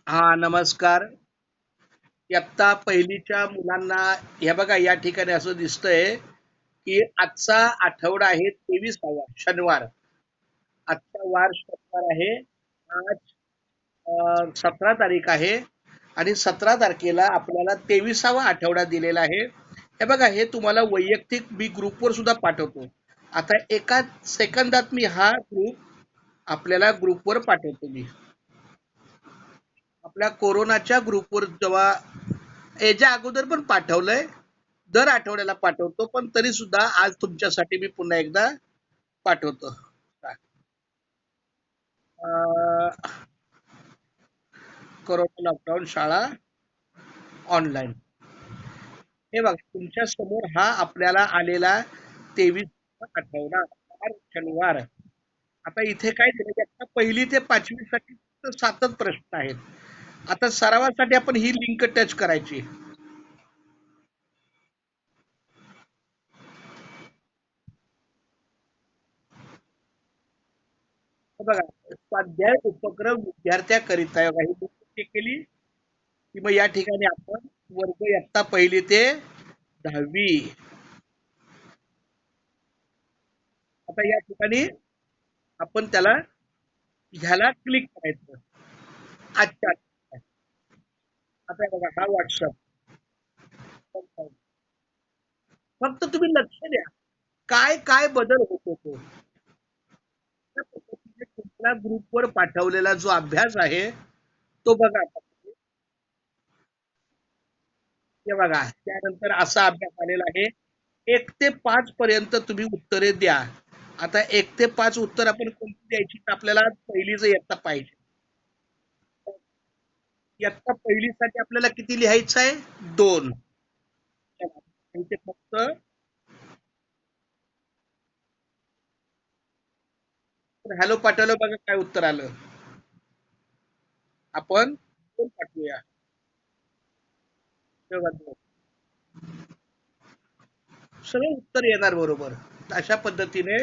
हा नमस्कार. इयत्ता पहिलीच्या मुलांना हे बघा या ठिकाणी असं दिसतंय की आजचा आठवडा आहे 23वा शनिवार. आजचा वार शनिवार आहे. आज 17 तारीख आहे आणि 17 तारखेला आपल्याला 23वा आठवडा दिलेला आहे. हे बघा हे तुम्हाला वैयक्तिक मी ग्रुपवर सुद्धा पाठवतो. आता एका सेकंदात मी हा ग्रुप आपल्याला ग्रुपवर पाठवतो मी. आपल्या कोरोनाच्या ग्रुपवर जेव्हा याच्या अगोदर पण पाठवलंय. दर आठवड्याला पाठवतो पण तरी सुद्धा आज तुमच्यासाठी मी पुन्हा एकदा पाठवतो. अं, कोरोना लॉकडाऊन शाळा ऑनलाईन. हे बघा तुमच्या समोर हा आपल्याला आलेला 23 आठवडा वार शनिवार. आता इथे काय दिलं आता पहिली ते पाचवी साठी फक्त 7च प्रश्न आहेत. आता सरावासाठी आपण ही लिंक टच करायची. हे बघा स्वाध्याय उपक्रम विद्यार्थ्याकरिता हे बघा, ही लिंक केली की मग या ठिकाणी आपण वर्ग इयत्ता पहिली ते 10वी. आता या ठिकाणी आपण त्याला ह्याला क्लिक करायचं. अच्छा. आता हे बघा हा व्हॉट्सअप. फक्त तुम्ही लक्ष द्या काय काय बदल होतो तो. त्या पद्धतीने तुम्हाला ग्रुपवर पाठवलेला जो अभ्यास आहे तो बघा. हे बघा त्यानंतर असा अभ्यास आलेला आहे. 1 ते 5 पर्यंत तुम्ही उत्तरे द्या. आता 1 ते 5 उत्तर आपण कोणती द्यायची तर आपल्याला पहिलीच इयत्ता पाहिजे. इयत्ता पहिलीसाठी आपल्याला किती लिहायचं आहे? 2. इथे फक्त हॅलो पाठवलं बघा काय उत्तर आलं. आपण 2 पाठवूया. तेव्हा सगळं उत्तर येणार बरोबर. अशा पद्धतीने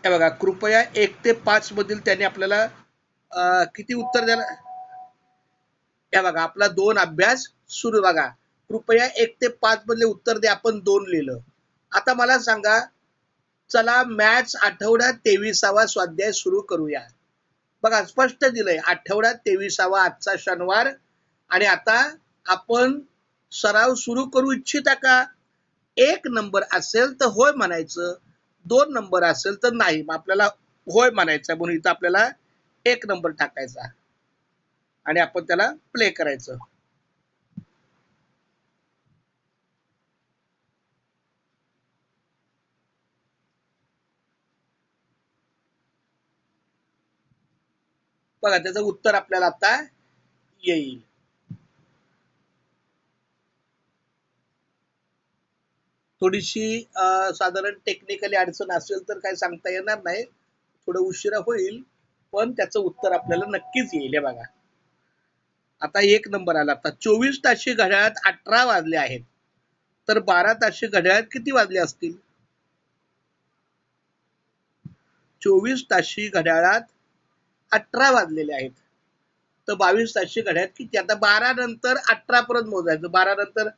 हे बघा कृपया 1 ते 5 मधील त्यांनी आपल्याला किती उत्तर द्यायला. हे बघा आपला 2 अभ्यास सुरू बघा. कृपया 1 ते 5 मधले उत्तर द्या. आपण 2 लिहिलं. आता मला सांगा चला मॅथ्स आठवडा 23वा स्वाध्याय सुरू करूया. बघा स्पष्ट दिलंय आठवडा 23वा आजचा शनिवार. आणि आता आपण सराव सुरू करू इच्छिता का? 1 नंबर असेल तर होय म्हणायचं. 2 नंबर असेल तर नाही. मग आपल्याला होय म्हणायचं म्हणून इथं आपल्याला 1 नंबर टाकायचा आणि आपण त्याला प्ले करायचं. बघा त्याचं उत्तर आपल्याला आता येईल. थोडीशी साधारण टेक्निकली अडचण असेल तर काय सांगता येणार नाही. थोडं उशिरा होईल पण त्याचं उत्तर आपल्याला नक्कीच येईल. हे बघा आता 1 नंबर आला. आता 24 ताशी घड्याळात 18 वाजले आहेत तर 12 ताशी घड्याळात किती वाजले असतील? 24 ताशी घड्याळात 18 वाजलेले आहेत तर 22 ताशी घड्याळात किती? आता 12 नंतर 18 परत मोजायचं. 12 नंतर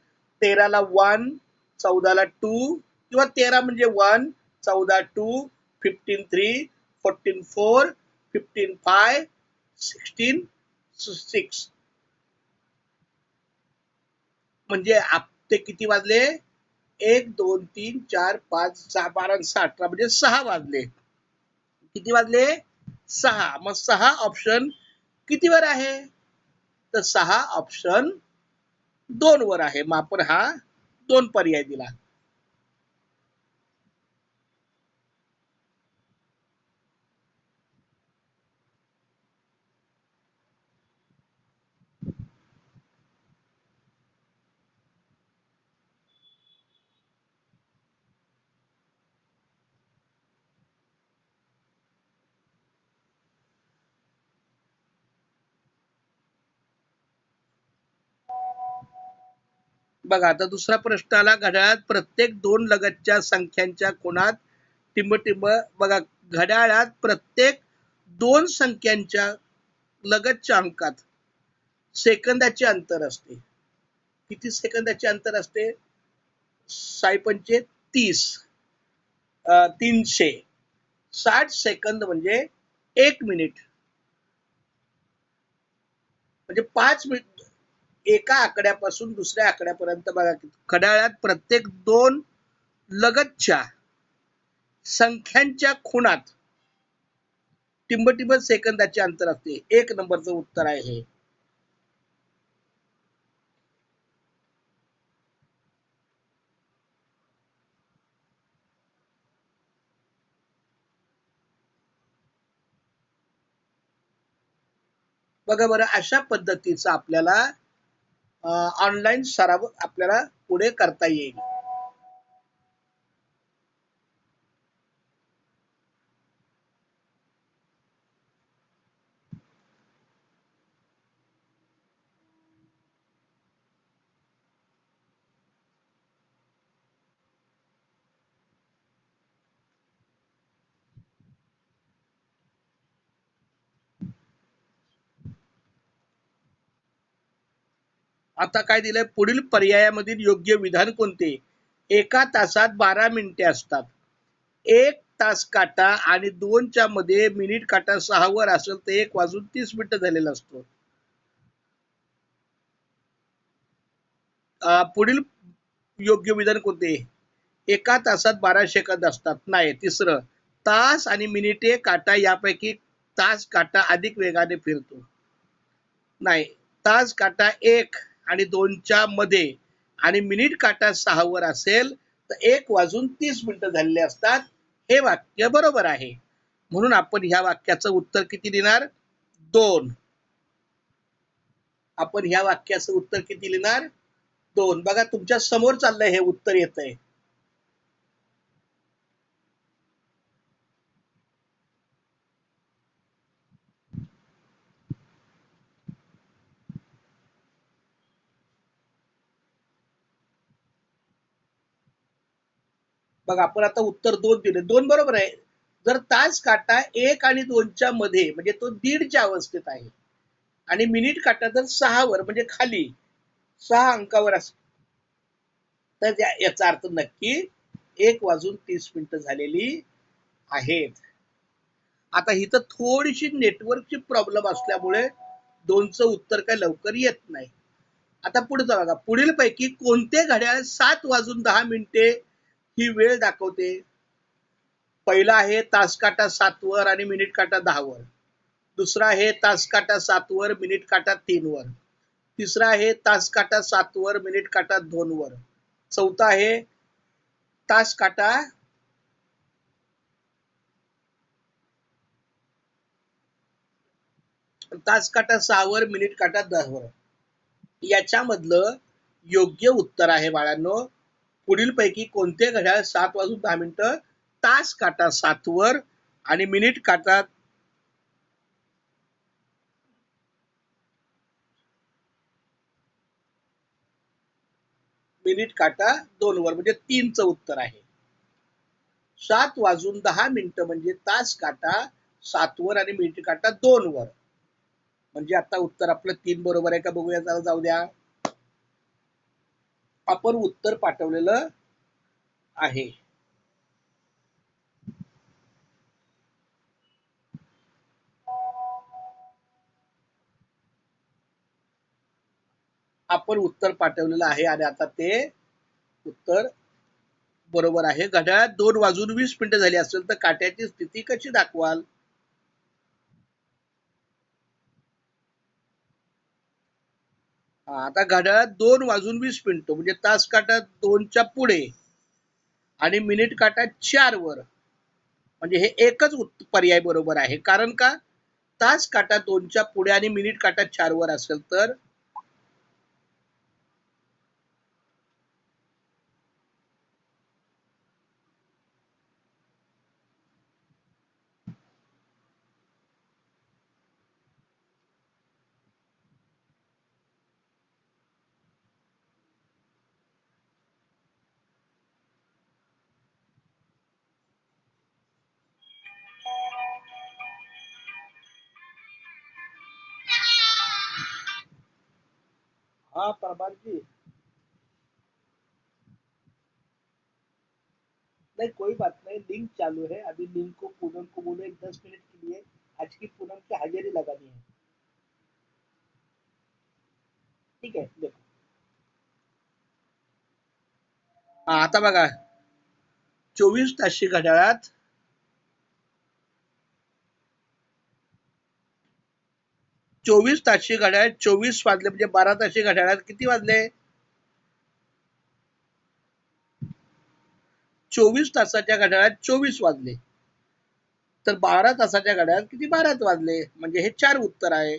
13ला 1, 14ला 2 किंवा 13 म्हणजे 1, 14 2, 15 3, 14 4, 15 5, 16 6. म्हणजे ते किती वाजले? 1 2 3 4 5 6 12 18 म्हणजे 6 वाजले. किती वाजले? 6. मग 6 ऑप्शन कितीवर आहे? तर 6 ऑप्शन 2 वर आहे. मग आपण हा 2 पर्याय दिला. बघा आता दुसरा प्रश्न आला. घड्याळात प्रत्येक 2 लगतच्या संख्यांच्या कोनात टिंब बघा, घड्याळात प्रत्येक दोन संख्यांच्या लगतच्या अंकात सेकंदाचे अंतर असते. किती सेकंदाचे अंतर असते? 6×5 = 30, 300. 60 सेकंद म्हणजे 1 मिनिट. म्हणजे 5 मिनिट. एका आकड्यापासून दुसऱ्या आकड्यापर्यंत बघा, घड्याळात प्रत्येक दोन लगतच्या संख्यांच्या खुणात टिंब सेकंदाचे अंतर असते. 1 नंबरचं उत्तर आहे हे. बघा बरं, अशा पद्धतीचा आपल्याला ऑनलाईन सराव आपल्याला पुढे करता येईल. आता काय दिलंय? पुढील पर्यायामधील योग्य विधान कोणते? एका तासात 12 मिनिटे असतात. 1 तास काटा आणि 2च्या मध्ये मिनिट काटा 6 वर असेल तर 1 वाजून 30 मिनिटं झालेला असतो. पुढील योग्य विधान कोणते? एका तासात 12 सेकंद असतात. नाही. तिसरं, तास आणि मिनिटे काटा यापैकी तास काटा अधिक वेगाने फिरतो. नाही. तास काटा 1 आणि 2च्या मध्ये आणि मिनिट काटा 6 वर असेल तर 1 वाजून 30 मिनिटं झालेले असतात. हे वाक्य बरोबर आहे. म्हणून आपण ह्या वाक्याचं उत्तर किती लिहिणार? 2. आपण ह्या वाक्याचं उत्तर किती लिहिणार? 2. बघा, तुमच्या समोर चाललंय, हे उत्तर येतंय. बघा, आपण आता उत्तर 2 दिले. 2 बरोबर आहे. जर तास काटा 1 आणि 2च्या मध्ये म्हणजे तो दीडच्या अवस्थेत आहे आणि मिनिट काटा जर 6 वर म्हणजे खाली 6 अंकावर असेल तर याचा अर्थ नक्की 1 वाजून 30 मिनिटं झालेली आहेत. आता इथं थोडीशी नेटवर्कची प्रॉब्लेम असल्यामुळे 2चं उत्तर काय लवकर येत नाही. आता पुढे बघा, पुढील पैकी कोणते घड्याळ 7 वाजून 10 मिनिटे ही वेळ दाखवते? पहिला आहे तास काटा 7 वर आणि मिनिट काटा 10 वर. दुसरा आहे तास काटा 7 वर, मिनिट काटा 3 वर. तिसरा आहे तास काटा 7 वर, मिनिट काटा 2 वर. चौथा आहे तास काटा तास काटा 6 वर, मिनिट काटा 10 वर. याच्यामधलं योग्य उत्तर आहे बाळांनो, पुढील पैकी कोणते घड्याळ 7 वाजून 10 मिनिटं तास काटा 7 वर आणि मिनिट काटा मिनिट काटा 2 वर म्हणजे 3चं उत्तर आहे. 7 वाजून 10 मिनिटं म्हणजे तास काटा 7 वर आणि मिनिट काटा 2 वर. म्हणजे आता उत्तर आपलं 3 बरोबर आहे का बघूया, जाऊ द्या. आपण उत्तर पाठवलेलं आहे. आपण उत्तर पाठवलेलं आहे आणि आता ते उत्तर बरोबर आहे. घड्याळात 2 वाजून 20 मिनिटं झाली असेल तर काट्याची स्थिती कशी दाखवाल? आता घड्याळात 2 वाजून 20 मिनिटं म्हणजे तास काटा 2च्या पुढे आणि मिनिट काटा 4 वर म्हणजे हे एकच पर्याय बरोबर आहे. कारण का? तास काटा 2च्या पुढे आणि मिनिट काटा 4 वर असेल तर हाँ प्रभात जी, नहीं कोई बात नहीं, लिंक चालू है अभी। लिंक को पूनम को बोलो एक 10 मिनट के लिए आज की पूनम की हाजिरी लगानी है। ठीक है देखो, आता बघा 24 ताशी घड्याळात 24 ताशी घड्याळात 24 वाजले, म्हणजे 12 ताशी घड्याळात किती वाजले? 24 तासाच्या घड्याळात 24 वाजले. तर 12 तासाच्या घड्याळात किती? 12 वाजले. म्हणजे हे 4 उत्तर आहे.